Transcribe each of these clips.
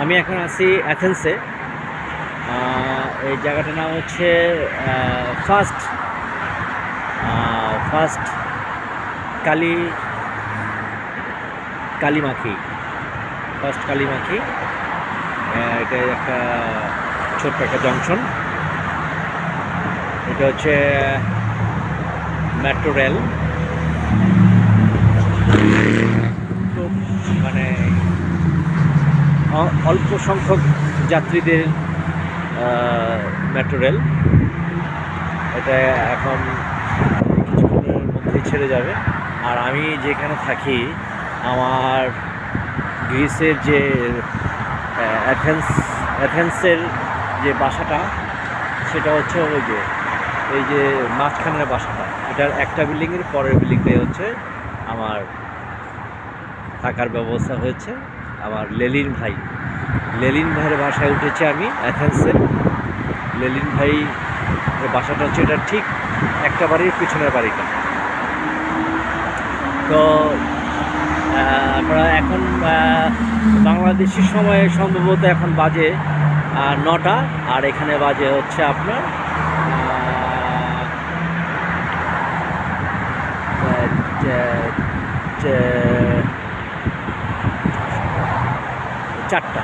আমি এখন আছি অ্যাথেন্সে। এই জায়গাটার নাম হচ্ছে ফার্স্ট ফার্স্ট কালী কালীমাখি ফার্স্ট কালীমাখি। এটা একটা ছোট্ট একটা জংশন। এটা হচ্ছে মেট্রো রেল। খুব মানে অল্প সংখ্যক যাত্রীদের মেট্রো রেল। এটা এখন কিছুক্ষণের মধ্যেই ছেড়ে যাবে। আর আমি যেখানে থাকি, আমার গ্রিসের যে অ্যাথেন্সের যে বাসাটা, সেটা হচ্ছে এই যে মাঝখানের বাসাটা, এটার একটা বিল্ডিংয়ের পরের বিল্ডিংটাই হচ্ছে আমার থাকার ব্যবস্থা হয়েছে। আমার লেলিন ভাইয়ের বাসায় উঠেছি আমি অ্যাথেন্সে। লেলিন ভাই বাসাটা হচ্ছে এটা ঠিক একটা বাড়ির পিছনের বাড়িটা। তো আমরা এখন বাংলাদেশের সময়ে সম্ভবত এখন বাজে 9টা, আর এখানে বাজে হচ্ছে আপনার 4টা।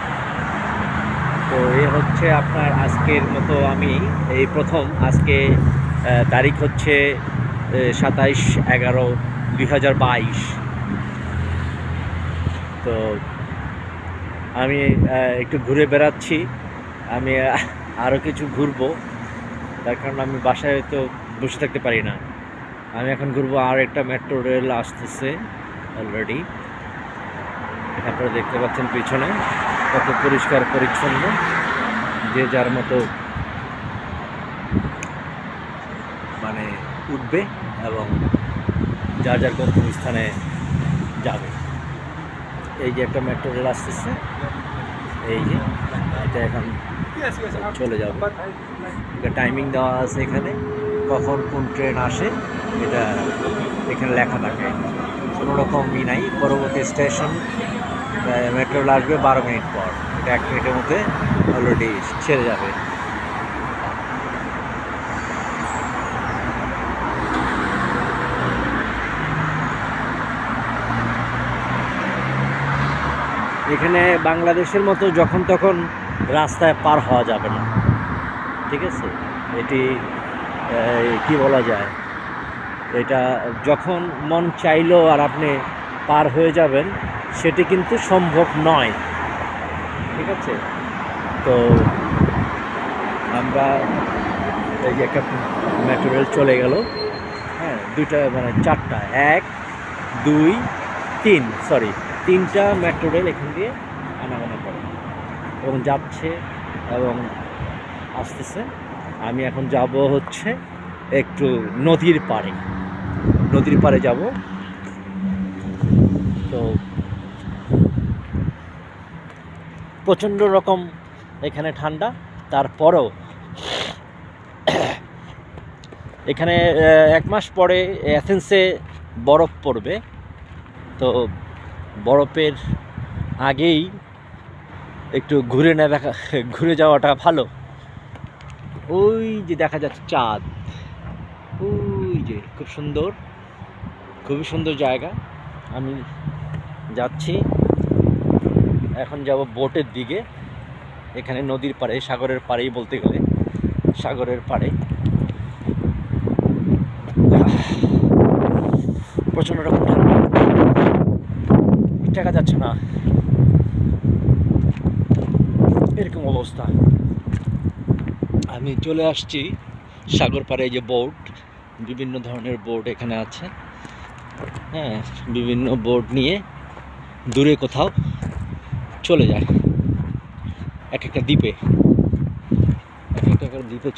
তো এ হচ্ছে আপনার আজকের মতো আমি এই প্রথম। আজকে তারিখ হচ্ছে 27/11/2022। তো আমি একটু ঘুরে বেড়াচ্ছি। আমি আরও কিছু ঘুরবো, তার কারণ আমি বাসায় তো বসে থাকতে পারি না। আমি এখন ঘুরবো। আর একটা মেট্রো রেল আসতেছে অলরেডি। আপনারা দেখতে পাচ্ছেন পিছনে কত পরিষ্কার পরিচ্ছন্ন, যে যার মতো মানে উঠবে এবং যার যার গন্তব্যস্থানে যাবে। এই যে একটা মেট্রো রেল আসতেছে, এই যে এটা এখন চলে যাবে। এটা টাইমিং দেওয়া আছে এখানে, কখন কোন ট্রেন আসে এটা এখানে লেখা থাকে। কোনো রকমই নাই। পরবর্তী স্টেশন মেট্রো রেল আসবে 12 মিনিট পর। এটা 1 মিনিটের মধ্যে অলরেডি ছেড়ে যাবে। এখানে বাংলাদেশের মতো যখন তখন রাস্তায় পার হওয়া যাবে না, ঠিক আছে? এটি কি বলা যায়, এটা যখন মন চাইলো আর আপনি পার হয়ে যাবেন, সেটি কিন্তু সম্ভব নয়, ঠিক আছে? তো আমরা এই যে একটা মেট্রো রেল চলে গেল। হ্যাঁ, 4টা, 1 2 3 3টা মেট্রো রেল এখান দিয়ে আনাগোনা করে এবং যাচ্ছে এবং আসতেছে। আমি এখন যাব হচ্ছে একটু নদীর পাড়ে যাব। তো প্রচণ্ড রকম এখানে ঠান্ডা, তারপরেও এখানে 1 মাস পরে অ্যাথেন্সে বরফ পড়বে। তো বরফের আগেই একটু ঘুরে যাওয়াটা ভালো। ওই যে দেখা যাচ্ছে চাঁদ, ওই যে খুবই সুন্দর জায়গা। আমি যাচ্ছি, এখন যাব বোটের দিকে। এখানে নদীর পাড়ে, সাগরের পাড়েই বলতে গেলে, সাগরের পাড়ে প্রচণ্ড রকম ঠান্ডা, দেখা যাচ্ছে না, এরকম অবস্থা। আমি চলে আসছি সাগর পাড়ে। এই যে বোট, বিভিন্ন ধরনের বোট এখানে আছে। হ্যাঁ, বিভিন্ন বোট নিয়ে দূরে কোথাও চলে যায়, এক একটা দ্বীপে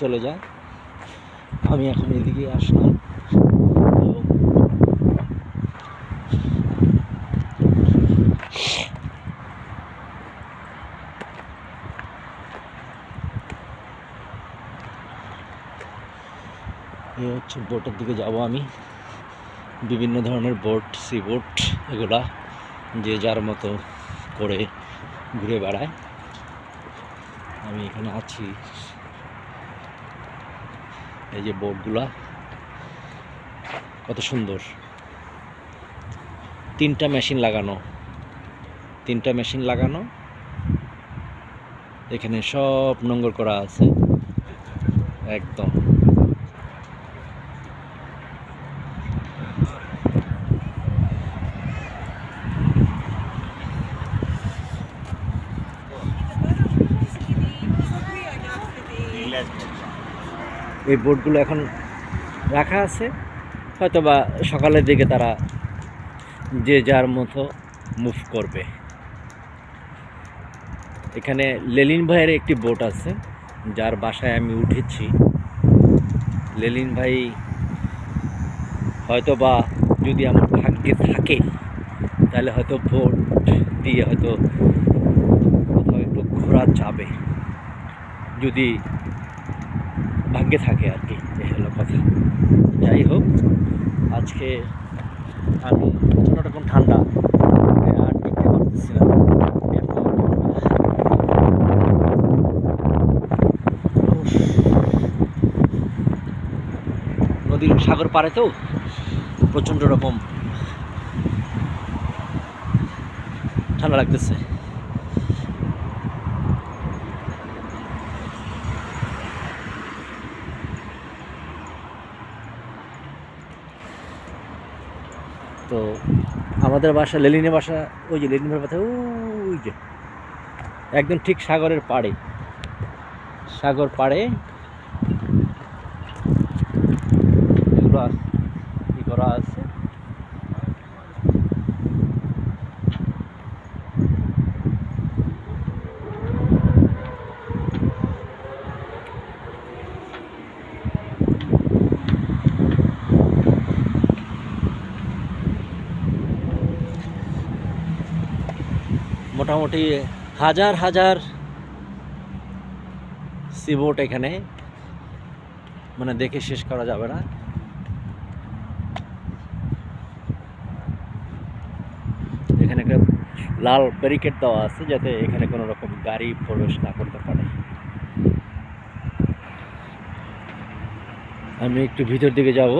চলে যায়। আমি এখন এদিকে আসলাম এবং এই হচ্ছে বোটের দিকে যাব আমি। বিভিন্ন ধরনের বোট, সি বোট, এগুলা যে যার মতো করে ঘুরে বেড়ায়। আমি এখানে আছি। এই যে বোটগুলা কত সুন্দর, তিনটা মেশিন লাগানো, এখানে সব নোংর করা আছে একদম। এই বোটগুলো এখন রাখা আছে, হয়তো বা সকালের দিকে তারা যে যার মতো মুভ করবে। এখানে লেলিন ভাইয়ের একটি বোট আছে, যার বাসায় আমি উঠেছি। লেলিন ভাই হয়তো বা যদি আমার ভাগ্যে থাকে তাহলে হয়তো বোট দিয়ে হয়তো কোথাও একটু ঘোরা যাবে, যদি ভাগ্যে থাকে আর কি। এই হলো কথা। যাই হোক, আজকে আমি প্রচণ্ড রকম ঠান্ডা, আর টিকতে পারতেছি না। নদীর সাগর পাড়ে তো প্রচণ্ড রকম ঠান্ডা লাগতেছে। তো আমাদের বাসা, লেলিনের বাসা, ওই যে লেলিনের বাসা ওই যে একদম ঠিক সাগর পাড়ে এগুলো কি করা আছে। মোটামুটি হাজার সিবোট এখানে, মানে দেখে শেষ করা যাবে না। এখানে একটা লাল ব্যারিকেড দেওয়া আছে যাতে এখানে কোনো রকম গাড়ি প্রবেশ না করতে পারে। আমি একটু ভিতর দিকে যাব।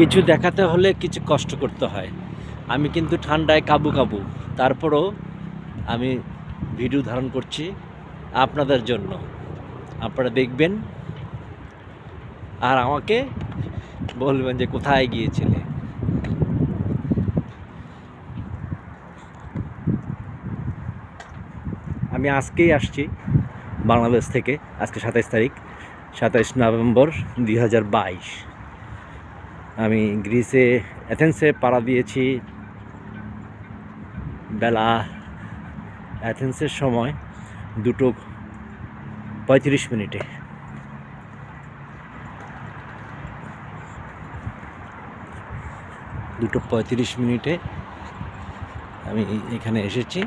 কিছু দেখাতে হলে কিছু কষ্ট করতে হয়। আমি কিন্তু ঠান্ডায় কাবু, তারপরও আমি ভিডিও ধারণ করছি আপনাদের জন্য। আপনারা দেখবেন আর আমাকে বলবেন যে কোথায় গিয়েছিলে। আমি আজকেই আসছি বাংলাদেশ থেকে, আজকে 27 নভেম্বর 2022। আমি গ্রিসে অ্যাথেন্সে পাড়া দিয়েছি বেলা, অ্যাথেন্সের সময় 2:35। 2:35 আমি এখানে এসেছি।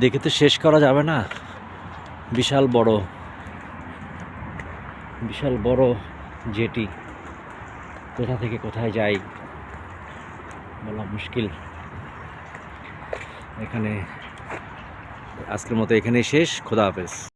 দেখে তো শেষ করা যাবে না, বিশাল বড় জেটি। কোথা থেকে কোথায় যাই বলা মুশকিল। এখানে আজকের মতো এখানেই শেষ। খোদা হাফেজ।